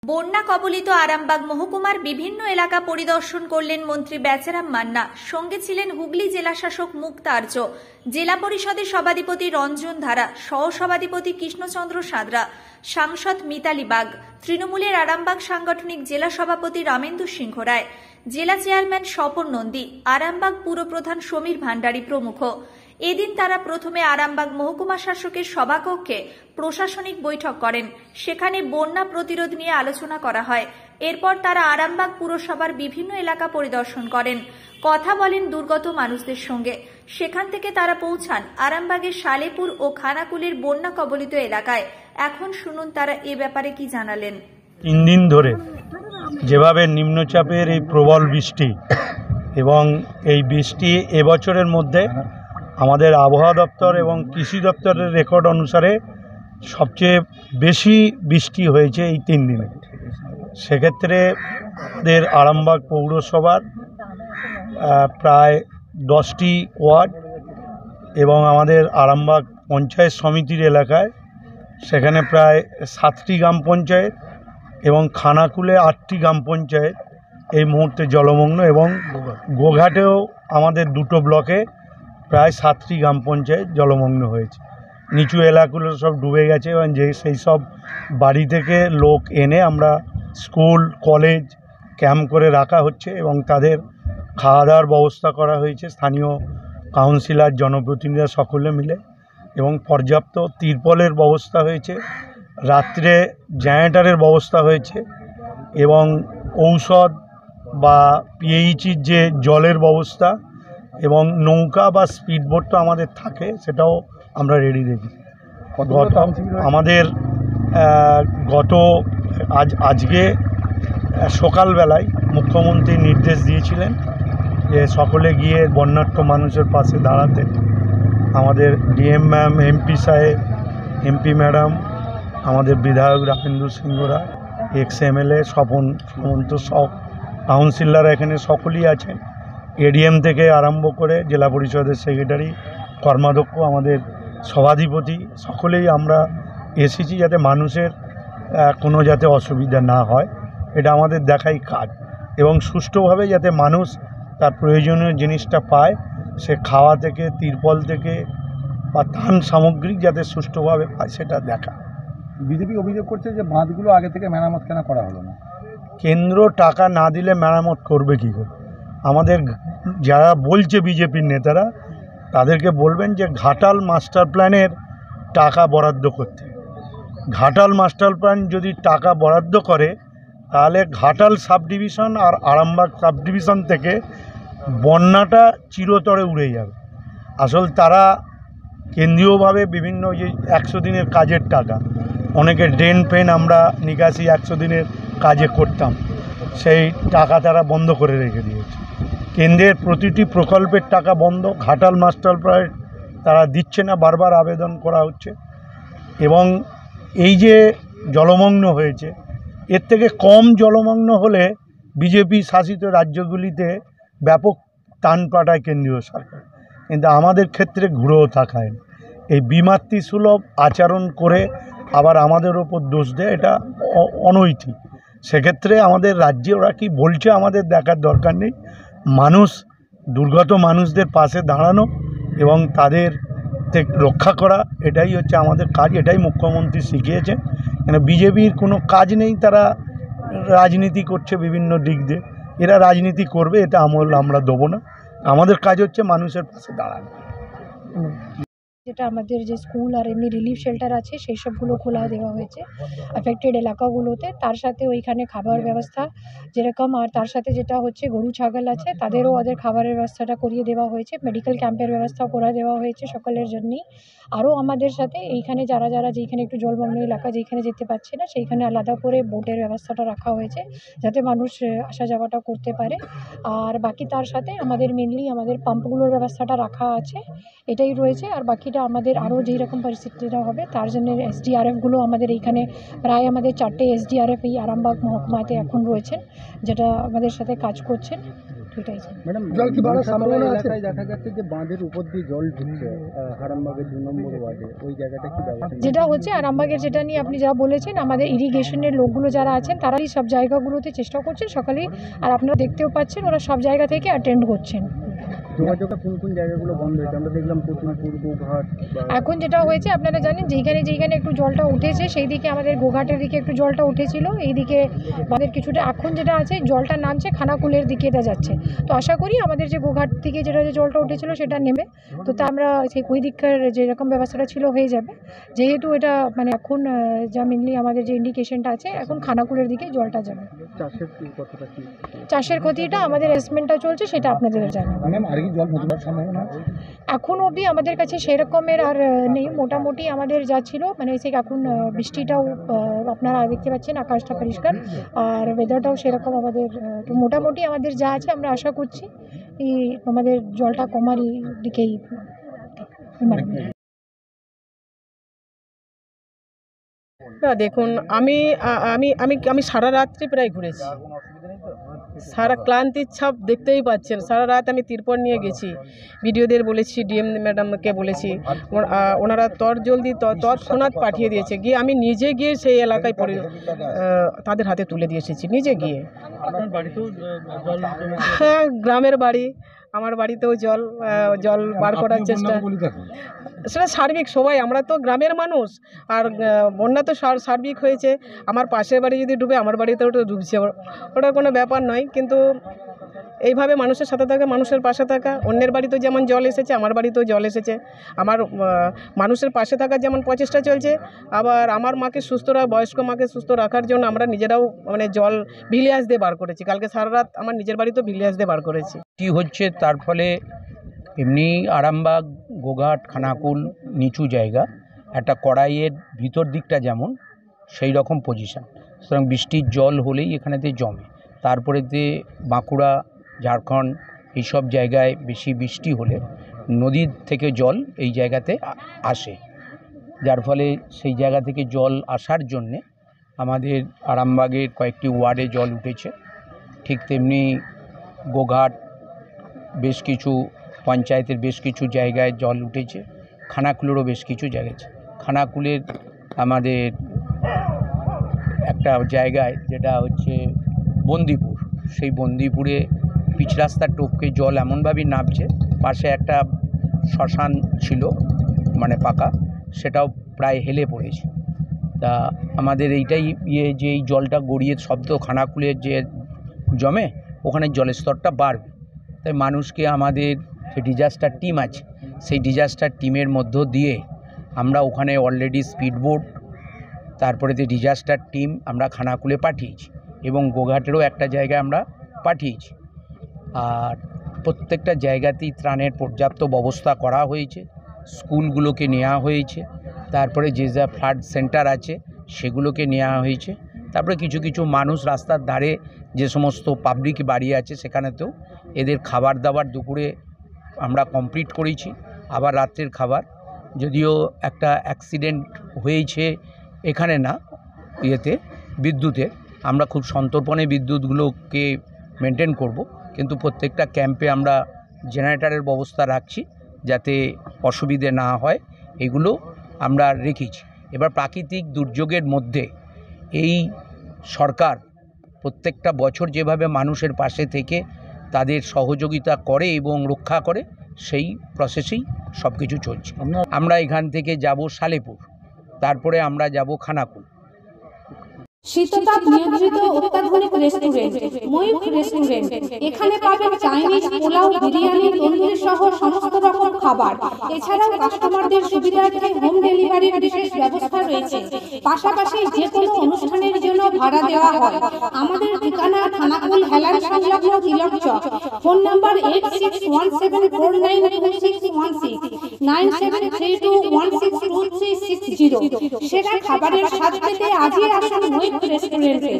বন্যা কবলিত আরামবাগ মহকুমার বিভিন্ন এলাকা পরিদর্শন করলেন মন্ত্রী বেচারাম মান্না। সঙ্গে ছিলেন হুগলি জেলা শাসক মুক্তা আর্য, জেলা পরিষদের সভাধিপতি রঞ্জন ধারা, সহসভাধিপতি কৃষ্ণচন্দ্র সাঁতরা, সাংসদ মিতালি বাগ, তৃণমূলের আরামবাগ সাংগঠনিক জেলা সভাপতি রামেন্দু সিংহ রায়, জেলা চেয়ারম্যান স্বপন নন্দী, আরামবাগ পুরপ্রধান সমীর ভান্ডারী প্রমুখ। এদিন তারা প্রথমে আরামবাগ মহকুমা শাসকের সভাকক্ষে প্রশাসনিক বৈঠক করেন। সেখানে বন্যা প্রতিরোধ নিয়ে আলোচনা করা হয়। এরপর তারা আরামবাগ পুরসভার বিভিন্ন এলাকা পরিদর্শন করেন, কথা বলেন দুর্গত মানুষদের সঙ্গে। সেখান থেকে তারা পৌঁছান আরামবাগের সালেপুর ও খানাকুলের বন্যা কবলিত এলাকায়। এখন শুনুন তারা এ ব্যাপারে কি জানালেন। 3 দিন ধরে যেভাবে নিম্নচাপের এই প্রবল বৃষ্টি এবং এই বৃষ্টি এবছরের মধ্যে আমাদের আবহাওয়া দপ্তর এবং কৃষি দপ্তরের রেকর্ড অনুসারে সবচেয়ে বেশি বৃষ্টি হয়েছে এই 3 দিনে। সেক্ষেত্রে আমাদের আরামবাগ পৌরসভার প্রায় 10টি ওয়ার্ড এবং আমাদের আরামবাগ পঞ্চায়েত সমিতির এলাকায় সেখানে প্রায় 7টি গ্রাম পঞ্চায়েত এবং খানাকুলে 8টি গ্রাম পঞ্চায়েত এই মুহূর্তে জলমগ্ন, এবং গোঘাটেও আমাদের 2টো ব্লকে প্রায় 7টি গ্রাম পঞ্চায়েত জলমগ্ন হয়েছে। নিচু এলাকাগুলো সব ডুবে গেছে এবং সেই সব বাড়ি থেকে লোক এনে আমরা স্কুল কলেজ ক্যাম্প করে রাখা হচ্ছে এবং তাদের খাওয়া দাওয়ার ব্যবস্থা করা হয়েছে স্থানীয় কাউন্সিলর জনপ্রতিনিধিরা সকলে মিলে, এবং পর্যাপ্ত তিরপলের ব্যবস্থা হয়েছে, রাত্রে জেনারেটরের ব্যবস্থা হয়েছে, এবং ঔষধ বা পিএইচির যে জলের ব্যবস্থা এবং নৌকা বা স্পিডবোট তো আমাদের থাকে, সেটাও আমরা রেডি রেখি। আমাদের আজকে সকালবেলায় মুখ্যমন্ত্রী নির্দেশ দিয়েছিলেন যে সকলে গিয়ে বন্যার্ত মানুষের পাশে দাঁড়াতে। আমাদের ডিএম ম্যাম, এমপি সাহেব, এমপি ম্যাডাম, আমাদের বিধায়ক রামেন্দু সিংহ রায়, এক্স এমএলএ স্বপন সামন্ত, সব কাউন্সিলররা এখানে সকলেই আছেন। এডিএম থেকে আরম্ভ করে জেলা পরিষদের সেক্রেটারি, কর্মাধ্যক্ষ, আমাদের সভাধিপতি, সকলেই আমরা এসেছি যাতে মানুষের কোনো যাতে অসুবিধা না হয়, এটা আমাদের দেখাই কাজ, এবং সুষ্ঠুভাবে যাতে মানুষ তার প্রয়োজনীয় জিনিসটা পায়, সে খাওয়া থেকে তিরপল থেকে বা ত্রাণ সামগ্রিক যাতে সুষ্ঠুভাবে পায় সেটা দেখা। বিজেপি অভিযোগ করছে যে বাঁধগুলো আগে থেকে মেরামত কেন করা হলো না? কেন্দ্র টাকা না দিলে মেরামত করবে কী করে? আমাদের যারা বলছে বিজেপির নেতারা, তাদেরকে বলবেন যে ঘাটাল মাস্টার প্ল্যানের টাকা বরাদ্দ করতে। ঘাটাল মাস্টার প্ল্যান যদি টাকা বরাদ্দ করে তাহলে ঘাটাল সাব ডিভিশন আর আরামবাগ সাব ডিভিশন থেকে বন্যাটা চিরতরে উড়ে যাবে। আসল তারা কেন্দ্রীয়ভাবে বিভিন্ন যে 100 দিনের কাজের টাকা, অনেকে ড্রেন ফেন আমরা নিকাশি 100 দিনের কাজে করতাম, সেই টাকা তারা বন্ধ করে রেখে দিয়েছে। কেন্দ্রের প্রতিটি প্রকল্পের টাকা বন্ধ, ঘাটাল মাস্টার প্ল্যান তারা দিচ্ছে না, বারবার আবেদন করা হচ্ছে। এবং এই যে জলমগ্ন হয়েছে, এর থেকে কম জলমগ্ন হলে বিজেপি শাসিত রাজ্যগুলিতে ব্যাপক টান পাঠায় কেন্দ্রীয় সরকার, কিন্তু আমাদের ক্ষেত্রে ঘুরেও তাকায় না। এই বিমাতৃসুলভ আচরণ করে আবার আমাদের ওপর দোষ দেয়, এটা অনৈতিক। সেক্ষেত্রে আমাদের রাজ্যে ওরা কি বলছে আমাদের দেখার দরকার নেই। মানুষ, দুর্গত মানুষদের পাশে দাঁড়ানো এবং তাদের থেকে রক্ষা করা, এটাই হচ্ছে আমাদের কাজ, এটাই মুখ্যমন্ত্রী শিখিয়েছেন। কেন বিজেপির কোনো কাজ নেই, তারা রাজনীতি করছে বিভিন্ন দিক দিয়ে। এরা রাজনীতি করবে, এটা আমরা দেবো না। আমাদের কাজ হচ্ছে মানুষের পাশে দাঁড়ানো। যেটা আমাদের যে স্কুল আর এমনি রিলিফ শেল্টার আছে সেই সবগুলো খোলা দেওয়া হয়েছে অ্যাফেক্টেড এলাকাগুলোতে। তার সাথে ওইখানে খাবার ব্যবস্থা যেরকম, আর তার সাথে যেটা হচ্ছে গরু ছাগল আছে তাদেরও ওদের খাবারের ব্যবস্থাটা করিয়ে দেওয়া হয়েছে, মেডিকেল ক্যাম্পের ব্যবস্থা করে দেওয়া হয়েছে সকলের জন্যই। আরও আমাদের সাথে এইখানে যারা যেইখানে একটু জলমগ্ন এলাকা যেইখানে যেতে পারছে না সেইখানে আলাদা করে বোটের ব্যবস্থাটা রাখা হয়েছে যাতে মানুষ আসা যাওয়াটা করতে পারে। আর বাকি তার সাথে আমাদের মেনলি আমাদের পাম্পগুলোর ব্যবস্থাটা রাখা আছে, এটাই রয়েছে। আর বাকিটা আমাদের আরও যেই রকম পরিস্থিতিটা হবে তার জন্য এসডিআরএফগুলো আমাদের এইখানে প্রায় আমাদের 4টে এসডিআরএফ এই আরামবাগ মহকুমাতে এখন রয়েছেন, যেটা আমাদের সাথে কাজ করছেন। দুইটাই জানি। ম্যাডাম, জল কি বাড়ার সম্ভাবনা আছে? দেখা যাচ্ছে যে বাঁধের উপর দিয়ে জল ঢুকছে হারামবাগের 2 নম্বর ওয়ার্ডে, ওই জায়গাটা কি ব্যবস্থা? যেটা হচ্ছে আরামবাগের, যেটা নিয়ে আপনি যা বলেছেন, আমাদের ইরিগেশনের লোকগুলো যারা আছেন তারাই সব জায়গাগুলোতে চেষ্টা করছেন সকালেই, আর আপনারা দেখতেও পাচ্ছেন ওরা সব জায়গা থেকে অ্যাটেন্ড করছেন। যোগাযোগটা কোন কোন জায়গাগুলো বন্ধ হয়েছে? আমরা দেখলাম পুতুলপুর, গোঘাট। এখন যেটা হয়েছে আপনারা জানেন, যেইখানে একটু জলটা উঠেছে সেই দিকে আমাদের গোঘাটের দিকে একটু জলটা উঠেছিল, এইদিকে আমাদের কিছুটা এখন যেটা আছে জলটা নামছে খানাকুলের দিকে, এটা যাচ্ছে। তো আশা করি আমাদের যে গোঘাট থেকে যে জলটা উঠেছিল সেটা নেমে, তো তা আমরা সেই ওই দিককার যেরকম ব্যবস্থাটা ছিল হয়ে যাবে, যেহেতু এটা মানে এখন যা মেনলি আমাদের যে ইন্ডিকেশনটা আছে এখন খানাকুলের দিকে জলটা যাবে। চাষের কতটা কি? চাষের ক্ষতিটা আমাদের এসমেন্টটা চলছে, সেটা আপনাদের জানাবো। ম্যাম, আর কি জল নতুন সম্ভাবনা আছে? এখন অবধি আমাদের কাছে সেরকমের আর নেই, মোটামুটি আমাদের যা ছিল মানে সেই এখন বৃষ্টিটাও আপনারা দেখতে পাচ্ছেন, আকাশটা পরিষ্কার আর ওয়েদারটাও সেরকম আমাদের, তো মোটামুটি আমাদের যা আছে আমরা আশা করছি এই আমাদের জলটা কমার দিকেই। না দেখুন, আমি আমি আমি আমি সারা রাত্রি প্রায় ঘুরেছি, সারা ক্লান্তির ছাপ দেখতেই পাচ্ছেন। সারা রাত আমি তিরপল নিয়ে গেছি, বিডিওদের বলেছি, ডিএম ম্যাডামকে বলেছি, ওনারা তৎজলদি তৎক্ষণাৎ পাঠিয়ে দিয়েছে। গিয়ে আমি নিজে গিয়ে সেই এলাকায় তাদের হাতে তুলে দিয়ে এসেছি নিজে গিয়ে। হ্যাঁ, গ্রামের বাড়ি, আমার বাড়িতেও জল বার করার চেষ্টা, সেটা সার্বিক সবাই, আমরা তো গ্রামের মানুষ, আর বন্যা তো সার্বিক হয়েছে। আমার পাশের বাড়ি যদি ডুবে আমার বাড়িতেও তো ডুবছে, ওটা কোনো ব্যাপার নয়। কিন্তু এইভাবে মানুষের সাথে থাকা, মানুষের পাশে থাকা, অন্যের বাড়িতেও যেমন জল এসেছে আমার বাড়িতেও জল এসেছে, আমার মানুষের পাশে থাকার যেমন প্রচেষ্টা চলছে, আবার আমার মাকে বয়স্ক মাকে সুস্থ রাখার জন্য আমরা নিজেরাও মানে জল ভিলিয়াস দিয়ে বার করেছি। কালকে সারা রাত আমার নিজের বাড়িতেও ভিলিয়াস দিয়ে বার করেছি। কী হচ্ছে তার ফলে এমনি আরামবাগ, গোঘাট, খানাকুল নিচু জায়গা, একটা কড়াইয়ের ভিতর দিকটা যেমন সেই রকম পজিশান, সুতরাং বৃষ্টির জল হলেই এখানেতে জমে। তারপরেতে বাঁকুড়া, ঝাড়খণ্ড এইসব জায়গায় বেশি বৃষ্টি হলে নদীর থেকে জল এই জায়গাতে আসে, যার ফলে সেই জায়গা থেকে জল আসার জন্যে আমাদের আরামবাগের কয়েকটি ওয়ার্ডে জল উঠেছে। ঠিক তেমনি গোঘাট বেশ কিছু পঞ্চায়েতের বেশ কিছু জায়গায় জল উঠেছে, খানাকুলেরও বেশ কিছু জায়গায়। খানাকুলের আমাদের একটা জায়গায় যেটা হচ্ছে বন্দিপুর, সেই বন্দিপুরে পিচ রাস্তার টপকে জল এমনভাবে নামছে, পাশে একটা শ্মশান ছিল মানে পাকা, সেটাও প্রায় হেলে পড়েছে। তা আমাদের এইটাই যে এই জলটা গড়িয়ে শব্দ খানাকুলের যে জমে, ওখানে জলের স্তরটা বাড়বে। তাই মানুষকে আমাদের যে ডিজাস্টার টিম আছে, সেই ডিজাস্টার টিমের মধ্য দিয়ে আমরা ওখানে অলরেডি স্পিডবোট, তারপরে যে ডিজাস্টার টিম আমরা খানাকুলে পাঠিয়েছি এবং গোঘাটেরও একটা জায়গায় আমরা পাঠিয়েছি। আর প্রত্যেকটা জায়গাতেই ত্রাণের পর্যাপ্ত ব্যবস্থা করা হয়েছে, স্কুলগুলোকে নেওয়া হয়েছে, তারপরে যে যা ফ্লাড সেন্টার আছে সেগুলোকে নেওয়া হয়েছে। তারপরে কিছু কিছু মানুষ রাস্তার ধারে যে সমস্ত পাবলিক বাড়ি আছে সেখানেতেও এদের খাবার দাবার দুপুরে আমরা কমপ্লিট করেছি। আবার রাত্রের খাবার, যদিও একটা অ্যাক্সিডেন্ট হয়েছে এখানে না, বিদ্যুতের, আমরা খুব সন্তর্পণে বিদ্যুৎগুলোকে মেনটেন করব, কিন্তু প্রত্যেকটা ক্যাম্পে আমরা জেনারেটরের ব্যবস্থা রাখছি যাতে অসুবিধে না হয়, এগুলো আমরা রেখেছি। এবার প্রাকৃতিক দুর্যোগের মধ্যে এই সরকার প্রত্যেকটা বছর যেভাবে মানুষের পাশে থেকে তাদের সহযোগিতা করে এবং রক্ষা করে, সেই প্রসেসেই সব কিছু চলছে। আমরা এখান থেকে যাব সালেপুর, তারপরে আমরা যাব খানাকুল। শীততাপ নিয়ন্ত্রিত অত্যাধুনিক রেস্টুরেন্ট ময়ূখ রেস্টুরেন্ট। এখানে পাবেন চাইনিজ, পোলাও, বিরিয়ানি, তন্দুরি সহ সমস্ত রকম খাবার। এছাড়াও কাস্টমারদের সুবিধার্থে হোম ডেলিভারির বিশেষ ব্যবস্থা রয়েছে। পাশাপাশি যে কোনো অনুষ্ঠানের জন্য ভাড়া দেওয়া হয়। আমাদের ঠিকানা খানাকুল হেলান সংলগ্ন তিলক চক। Phone number 8617492616 9732162360। সেরা খাবারের স্বাদ পেতে আজই আসুন ময়ূখ রেস্টুরেন্টে।